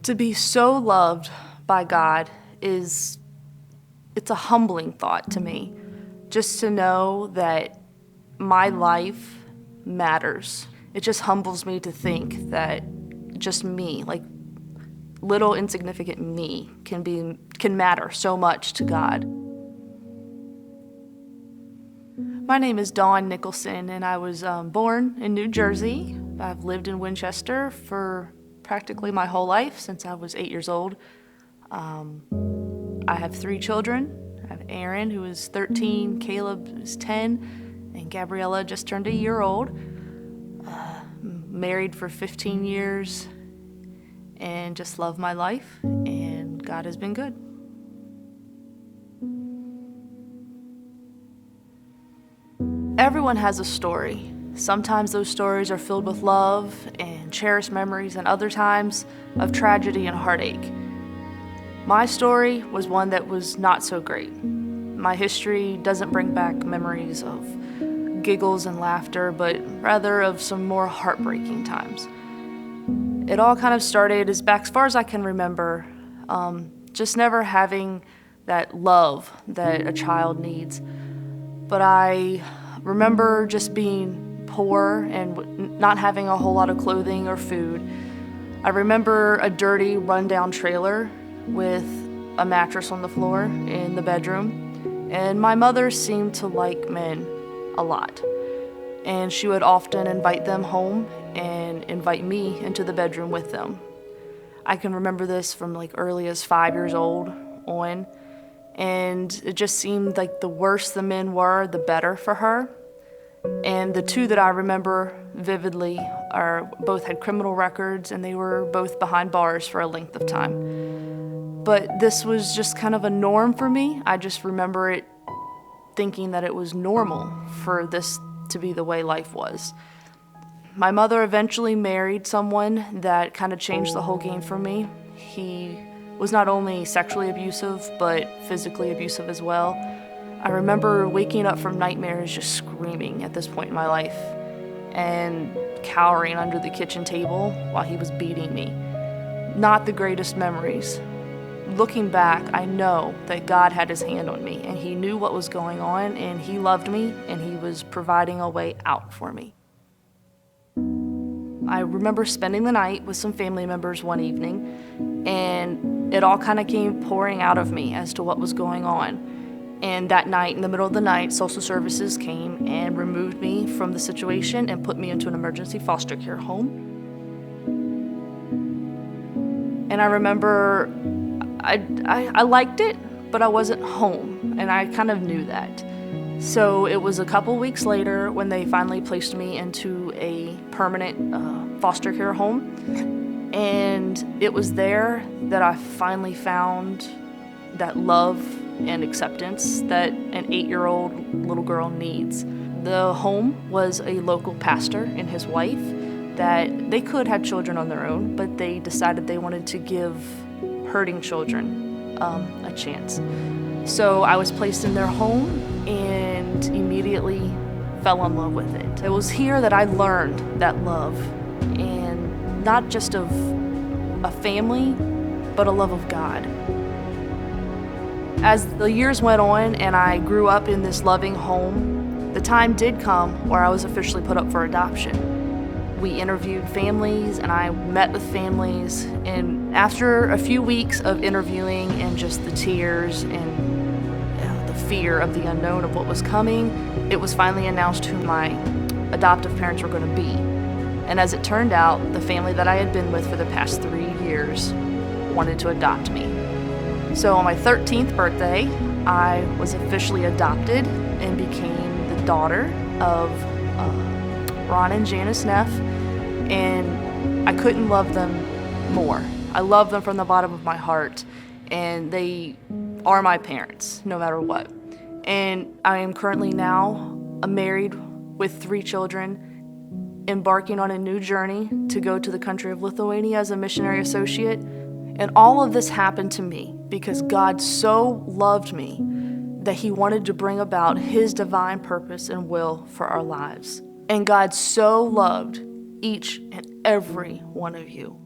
To be so loved by God it's a humbling thought to me. Just to know that my life matters. It just humbles me to think that just me, like little insignificant me, can matter so much to God. My name is Dawn Nickelson, and I was born in New Jersey. I've lived in Winchester for practically my whole life since I was 8 years old. I have 3 children. I have Aaron, who is 13, Caleb is 10, and Gabriella just turned a year old. Married for 15 years and just love my life, and God has been good. Everyone has a story. Sometimes those stories are filled with love and cherished memories, and other times of tragedy and heartache. My story was one that was not so great. My history doesn't bring back memories of giggles and laughter, but rather of some more heartbreaking times. It all kind of started as far as I can remember, just never having that love that a child needs. But I remember just being poor and not having a whole lot of clothing or food. I remember a dirty, rundown trailer with a mattress on the floor in the bedroom, and my mother seemed to like men a lot, and she would often invite them home and invite me into the bedroom with them. I can remember this from like early as 5 years old on, and it just seemed like the worse the men were, the better for her. And the 2 that I remember vividly both had criminal records, and they were both behind bars for a length of time. But this was just kind of a norm for me. I just remember it thinking that it was normal for this to be the way life was. My mother eventually married someone that kind of changed the whole game for me. He was not only sexually abusive, but physically abusive as well. I remember waking up from nightmares just screaming at this point in my life and cowering under the kitchen table while he was beating me. Not the greatest memories. Looking back, I know that God had his hand on me, and he knew what was going on, and he loved me, and he was providing a way out for me. I remember spending the night with some family members one evening, and it all kind of came pouring out of me as to what was going on. And that night, in the middle of the night, social services came and removed me from the situation and put me into an emergency foster care home. And I remember I liked it, but I wasn't home, and I kind of knew that. So it was a couple weeks later when they finally placed me into a permanent foster care home, and it was there that I finally found that love and acceptance that an 8-year-old little girl needs. The home was a local pastor and his wife that they could have children on their own, but they decided they wanted to give hurting children a chance. So I was placed in their home and immediately fell in love with it. It was here that I learned that love, and not just of a family, but a love of God. As the years went on and I grew up in this loving home, the time did come where I was officially put up for adoption. We interviewed families, and I met with families, and after a few weeks of interviewing and just the tears and the fear of the unknown of what was coming, it was finally announced who my adoptive parents were going to be. And as it turned out, the family that I had been with for the past 3 years wanted to adopt me. So on my 13th birthday, I was officially adopted and became the daughter of Ron and Janice Neff, and I couldn't love them more. I love them from the bottom of my heart, and they are my parents, no matter what. And I am currently now married with 3 children, embarking on a new journey to go to the country of Lithuania as a missionary associate. And all of this happened to me because God so loved me that he wanted to bring about his divine purpose and will for our lives. And God so loved each and every one of you.